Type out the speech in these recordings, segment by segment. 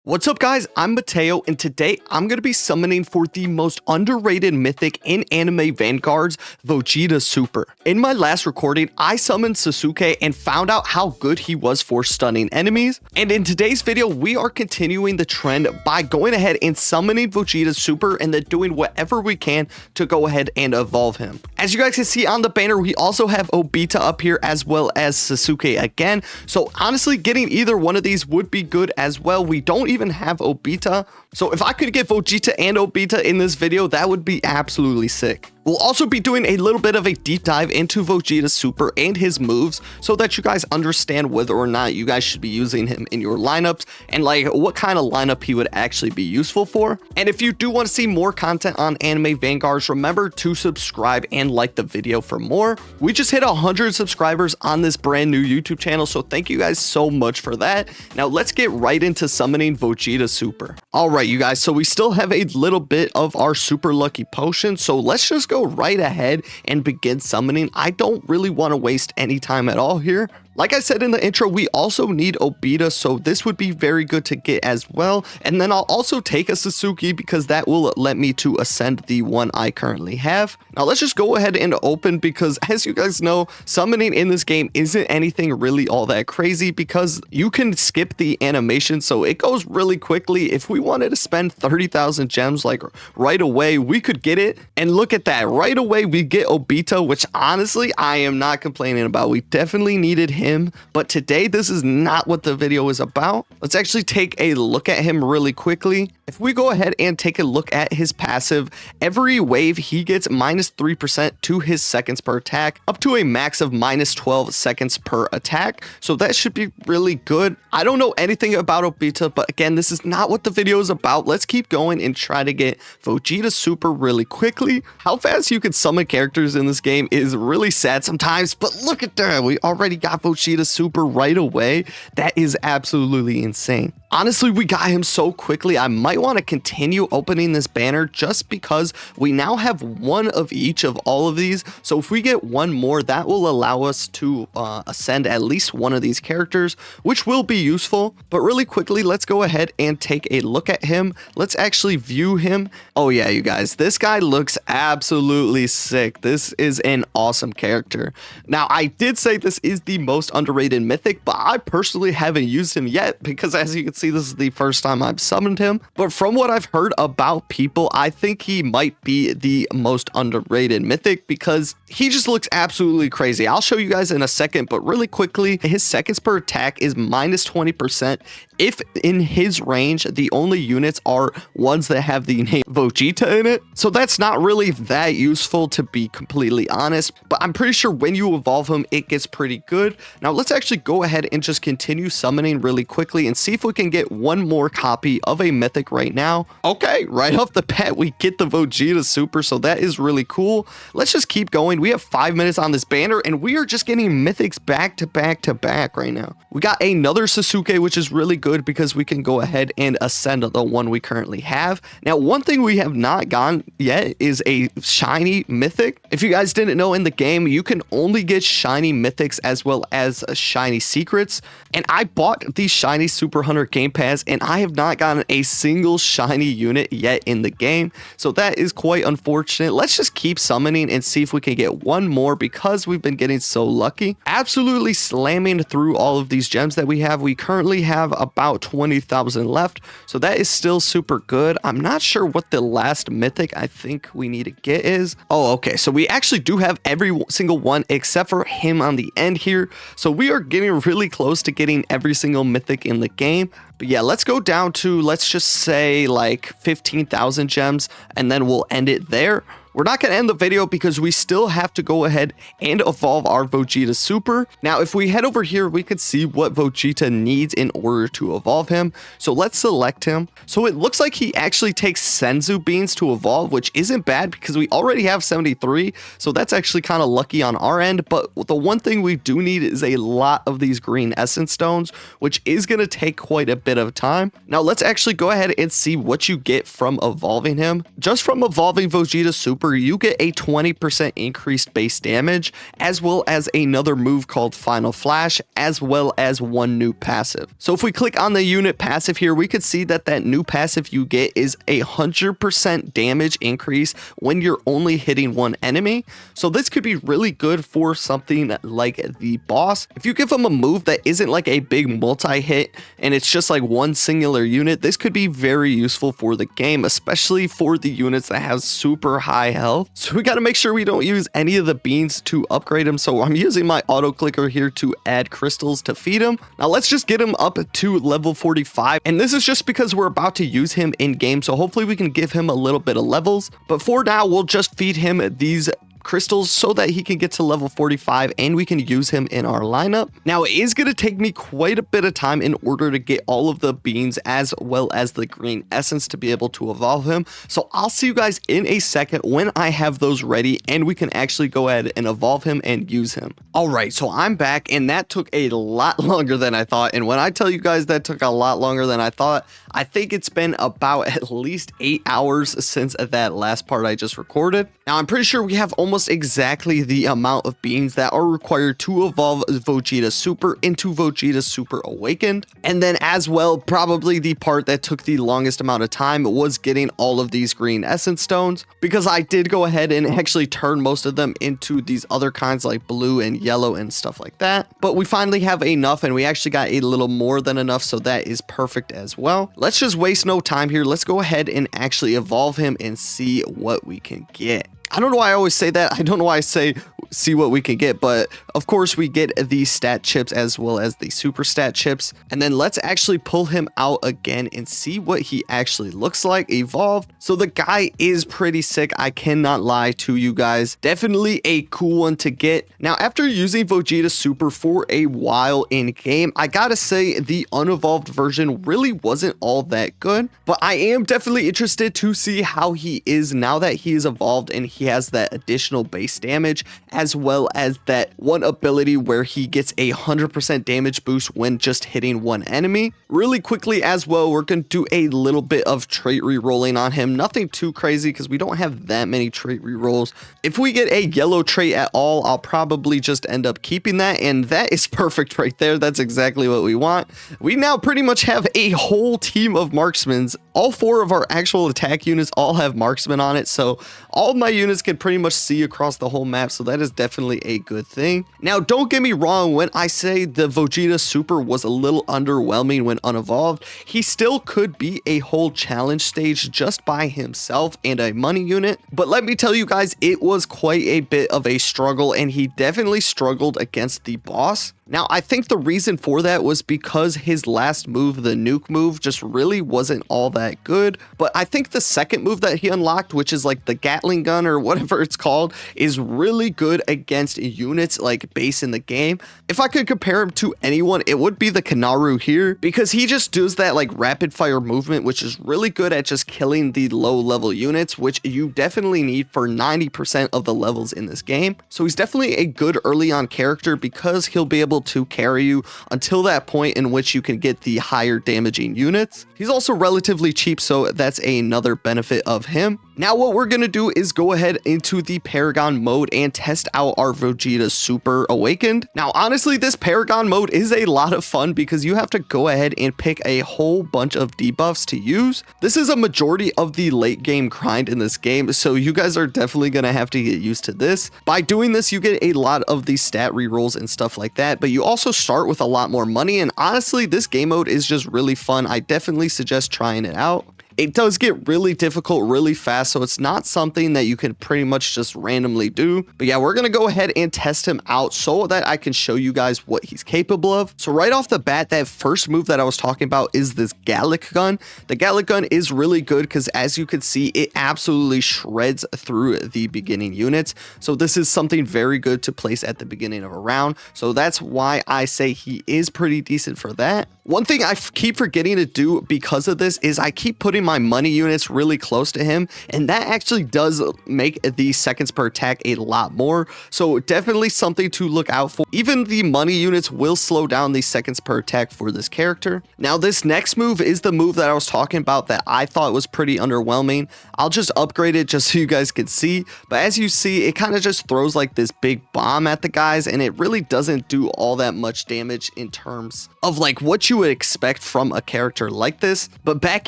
What's up guys, I'm Mateo and today I'm going to be summoning for the most underrated mythic in anime Vanguards, Vogita Super. In my last recording, I summoned Sasuke and found out how good he was for stunning enemies. And in today's video, we are continuing the trend by going ahead and summoning Vogita Super and then doing whatever we can to go ahead and evolve him. As you guys can see on the banner, we also have Vogita up here as well as Sasuke again. So honestly, getting either one of these would be good as well. We don't even have Vogita, so if I could get Vogita and Vogita in this video, that would be absolutely sick. We'll also be doing a little bit of a deep dive into Vogita Super and his moves so that you guys understand whether or not you guys should be using him in your lineups and like what kind of lineup he would actually be useful for. And if you do want to see more content on anime Vanguards, remember to subscribe and like the video for more. We just hit 100 subscribers on this brand new YouTube channel, so thank you guys so much for that. Now let's get right into summoning Vogita Super. All right, you guys, so we still have a little bit of our super lucky potion, so let's just go right ahead and begin summoning. I don't really want to waste any time at all here. Like I said in the intro, we also need Vogita, so this would be very good to get as well. And then I'll also take a Sasuke because that will let me to ascend the one I currently have. Now let's just go ahead and open because as you guys know, summoning in this game isn't anything really all that crazy because you can skip the animation, so it goes really quickly. If we wanted to spend 30,000 gems like right away, we could get it. And look at that, right away we get Vogita, which honestly I am not complaining about. We definitely needed him. But today this is not what the video is about. Let's actually take a look at him really quickly. If we go ahead and take a look at his passive, every wave he gets -3% to his seconds per attack, up to a max of -12 seconds per attack. So that should be really good. I don't know anything about Vogita, but again, this is not what the video is about. Let's keep going and try to get Vogita Super really quickly. How fast you can summon characters in this game is really sad sometimes, but look at that. We already got Vogita Super right away. That is absolutely insane. Honestly, we got him so quickly. I might want to continue opening this banner just because we now have one of each of all of these. So if we get one more, that will allow us to ascend at least one of these characters, which will be useful. But really quickly, let's go ahead and take a look at him. Let's actually view him. Oh yeah, you guys, this guy looks absolutely sick. This is an awesome character. Now, I did say this is the most underrated mythic, but I personally haven't used him yet because as you can see, this is the first time I've summoned him. But from what I've heard about people, I think he might be the most underrated mythic because he just looks absolutely crazy. I'll show you guys in a second, but really quickly, his seconds per attack is -20%. If in his range, the only units are ones that have the name Vogita in it. So that's not really that useful, to be completely honest, but I'm pretty sure when you evolve him, it gets pretty good. Now let's actually go ahead and just continue summoning really quickly and see if we can get one more copy of a mythic right now. Okay, right off the bat, we get the Vogita Super, so that is really cool. Let's just keep going. We have 5 minutes on this banner and we are just getting mythics back to back to back right now. We got another Sasuke, which is really good because we can go ahead and ascend the one we currently have. Now, one thing we have not gotten yet is a shiny mythic. If you guys didn't know, in the game, you can only get shiny mythics as well as shiny secrets. And I bought the shiny Super Hunter Game Pass and I have not gotten a single shiny unit yet in the game. So that is quite unfortunate. Let's just keep summoning and see if we can get one more because we've been getting so lucky. Absolutely slamming through all of these gems that we have. We currently have about 20,000 left, so that is still super good. I'm not sure what the last mythic I think we need to get is. Oh, okay, so we actually do have every single one except for him on the end here, so we are getting really close to getting every single mythic in the game. But yeah, let's go down to, let's just say like 15,000 gems and then we'll end it there. We're not going to end the video because we still have to go ahead and evolve our Vogita Super. Now, if we head over here, we could see what Vogita needs in order to evolve him. So let's select him. So it looks like he actually takes Senzu beans to evolve, which isn't bad because we already have 73. So that's actually kind of lucky on our end. But the one thing we do need is a lot of these green essence stones, which is going to take quite a bit of time. Now let's actually go ahead and see what you get from evolving him. Just from evolving Vogita Super, Super, you get a 20% increased base damage, as well as another move called Final Flash, as well as one new passive. So if we click on the unit passive here, we could see that that new passive you get is 100% damage increase when you're only hitting one enemy. So this could be really good for something like the boss. If you give him a move that isn't like a big multi-hit and it's just like one singular unit, this could be very useful for the game, especially for the units that have super high health. So we got to make sure we don't use any of the beans to upgrade him. So I'm using my auto clicker here to add crystals to feed him. Now let's just get him up to level 45. And this is just because we're about to use him in game. So hopefully we can give him a little bit of levels. But for now, we'll just feed him these crystals so that he can get to level 45 and we can use him in our lineup. Now it is going to take me quite a bit of time in order to get all of the beans as well as the green essence to be able to evolve him. So I'll see you guys in a second when I have those ready and we can actually go ahead and evolve him and use him. All right, so I'm back and that took a lot longer than I thought. And when I tell you guys that took a lot longer than I thought, I think it's been about at least 8 hours since that last part I just recorded. Now I'm pretty sure we have almost exactly the amount of beans that are required to evolve Vogita Super into Vogita Super Awakened. And then as well, probably the part that took the longest amount of time was getting all of these green essence stones, because I did go ahead and actually turn most of them into these other kinds like blue and yellow and stuff like that. But we finally have enough and we actually got a little more than enough, so that is perfect as well. Let's just waste no time here. Let's go ahead and actually evolve him and see what we can get. I don't know why I always say that. I don't know why I say see what we can get, but of course we get the stat chips as well as the super stat chips. And then let's actually pull him out again and see what he actually looks like evolved. So the guy is pretty sick, I cannot lie to you guys. Definitely a cool one to get. Now after using Vogita Super for a while in game, I gotta say the unevolved version really wasn't all that good, but I am definitely interested to see how he is now that he is evolved and he has that additional base damage, as well as that one ability where he gets a 100% damage boost when just hitting one enemy. Really quickly as well, we're going to do a little bit of trait rerolling on him. Nothing too crazy because we don't have that many trait rerolls. If we get a yellow trait at all, I'll probably just end up keeping that, and that is perfect right there. That's exactly what we want. We now pretty much have a whole team of marksmen. All 4 of our actual attack units all have marksmen on it, so all of my units can pretty much see across the whole map, so that is definitely a good thing. Now, don't get me wrong, when I say the Vogita Super was a little underwhelming when unevolved, he still could be a whole challenge stage just by himself and a money unit. But let me tell you guys, it was quite a bit of a struggle, and he definitely struggled against the boss. Now, I think the reason for that was because his last move, the nuke move, just really wasn't all that good. But I think the second move that he unlocked, which is like the Gatling gun or whatever it's called, is really good against units like base in the game. If I could compare him to anyone, it would be the Kanaru here, because he just does that like rapid fire movement, which is really good at just killing the low level units, which you definitely need for 90% of the levels in this game. So he's definitely a good early on character because he'll be able to carry you until that point in which you can get the higher damaging units. He's also relatively cheap, so that's another benefit of him. Now what we're going to do is go ahead into the Paragon mode and test out our Vogita Super Awakened. Now honestly, this Paragon mode is a lot of fun because you have to go ahead and pick a whole bunch of debuffs to use. This is a majority of the late game grind in this game, so you guys are definitely going to have to get used to this. By doing this, you get a lot of the stat rerolls and stuff like that, but you also start with a lot more money, and honestly, this game mode is just really fun. I definitely suggest trying it out. It does get really difficult really fast, so it's not something that you can pretty much just randomly do. But yeah, we're going to go ahead and test him out so that I can show you guys what he's capable of. So right off the bat, that first move that I was talking about is this Gallic gun. The Gallic gun is really good because as you can see, it absolutely shreds through the beginning units. So this is something very good to place at the beginning of a round. So that's why I say he is pretty decent for that. One thing I keep forgetting to do because of this is I keep putting my money units really close to him, and that actually does make the seconds per attack a lot more. So definitely something to look out for. Even the money units will slow down the seconds per attack for this character. Now this next move is the move that I was talking about that I thought was pretty underwhelming. I'll just upgrade it just so you guys can see, but as you see, it kind of just throws like this big bomb at the guys, and it really doesn't do all that much damage in terms of like what you would expect from a character like this. But back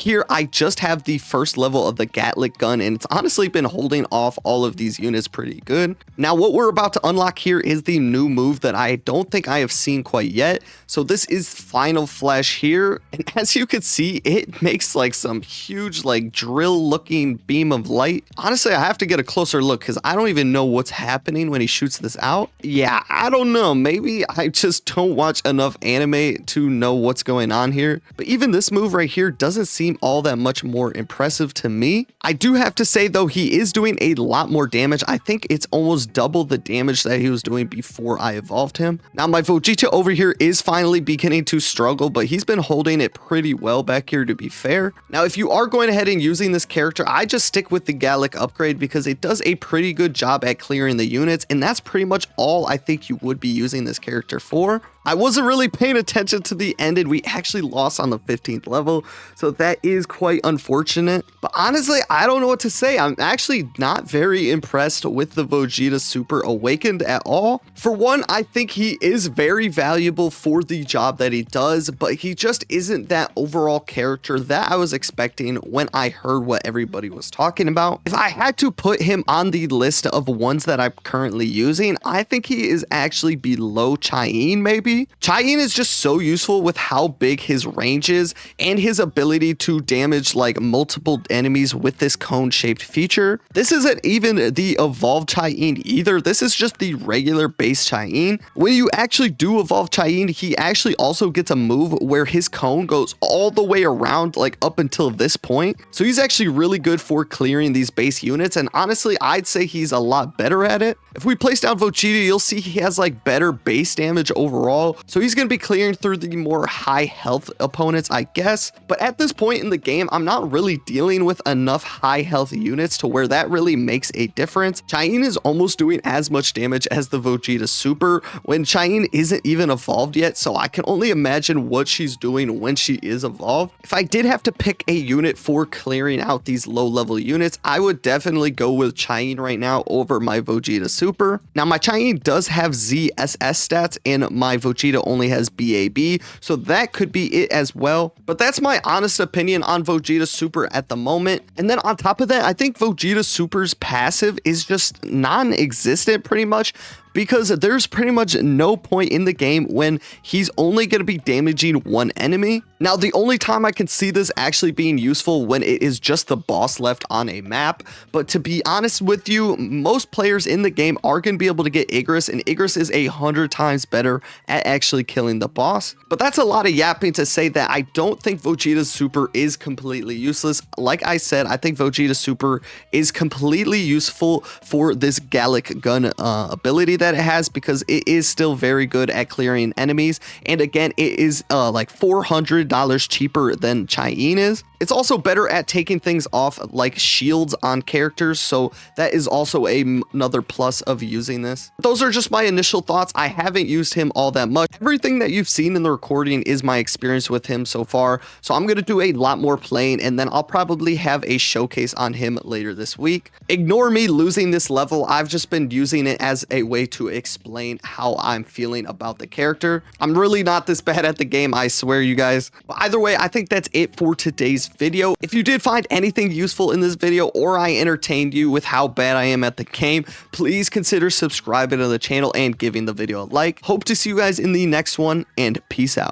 here, I just have the first level of the Gatlic gun, and it's honestly been holding off all of these units pretty good. Now what we're about to unlock here is the new move that I don't think I have seen quite yet. So this is Final Flash here, and as you can see, it makes like some huge like drill looking beam of light. Honestly, I have to get a closer look because I don't even know what's happening when he shoots this out. Yeah, I don't know, maybe I just don't watch enough anime to know what's going on here, but even this move right here doesn't seem all that much more impressive to me. I do have to say though, he is doing a lot more damage. I think it's almost double the damage that he was doing before I evolved him. Now my Vogita over here is finally beginning to struggle, but he's been holding it pretty well back here, to be fair. Now if you are going ahead and using this character, I just stick with the Gatlic upgrade because it does a pretty good job at clearing the units, and that's pretty much all I think you would be using this character for. I wasn't really paying attention to the end, and we actually lost on the 15th level, so that is quite unfortunate. But honestly, I don't know what to say. I'm actually not very impressed with the Vogita Super Awakened at all. For one, I think he is very valuable for the job that he does, but he just isn't that overall character that I was expecting when I heard what everybody was talking about. If I had to put him on the list of ones that I'm currently using, I think he is actually below Cheyenne maybe. Cheyenne is just so useful with how big his range is and his ability to damage like multiple enemies with this cone shaped feature. This isn't even the evolved Cheyenne either. This is just the regular base Cheyenne. When you actually do evolve Cheyenne, he actually also gets a move where his cone goes all the way around like up until this point. So he's actually really good for clearing these base units, and honestly I'd say he's a lot better at it. If we place down Vogita, you'll see he has like better base damage overall. So he's going to be clearing through the more high health opponents, I guess. But at this point in the game, I'm not really dealing with enough high health units to where that really makes a difference. Cheyenne is almost doing as much damage as the Vogita Super when Cheyenne isn't even evolved yet. So I can only imagine what she's doing when she is evolved. If I did have to pick a unit for clearing out these low level units, I would definitely go with Cheyenne right now over my Vogita Super. Now my Cheyenne does have ZSS stats and my Vogita only has BAB, so that could be it as well. But that's my honest opinion on Vogita Super at the moment. And then on top of that, I think Vogita Super's passive is just non-existent pretty much, because there's pretty much no point in the game when he's only going to be damaging one enemy. Now, the only time I can see this actually being useful when it is just the boss left on a map. But to be honest with you, most players in the game are going to be able to get Igris, and Igris is 100 times better at actually killing the boss. But that's a lot of yapping to say that I don't think Vogita Super is completely useless. Like I said, I think Vogita Super is completely useful for this Gatlic gun ability that it has, because it is still very good at clearing enemies, and again it is like $400 cheaper than Cheyenne is. It's also better at taking things off like shields on characters, so that is also another plus of using this. Those are just my initial thoughts. I haven't used him all that much. Everything that you've seen in the recording is my experience with him so far, so I'm going to do a lot more playing, and then I'll probably have a showcase on him later this week. Ignore me losing this level. I've just been using it as a way to explain how I'm feeling about the character. I'm really not this bad at the game, I swear, you guys. But either way, I think that's it for today's video. If you did find anything useful in this video, or I entertained you with how bad I am at the game, please consider subscribing to the channel and giving the video a like. Hope to see you guys in the next one, and peace out.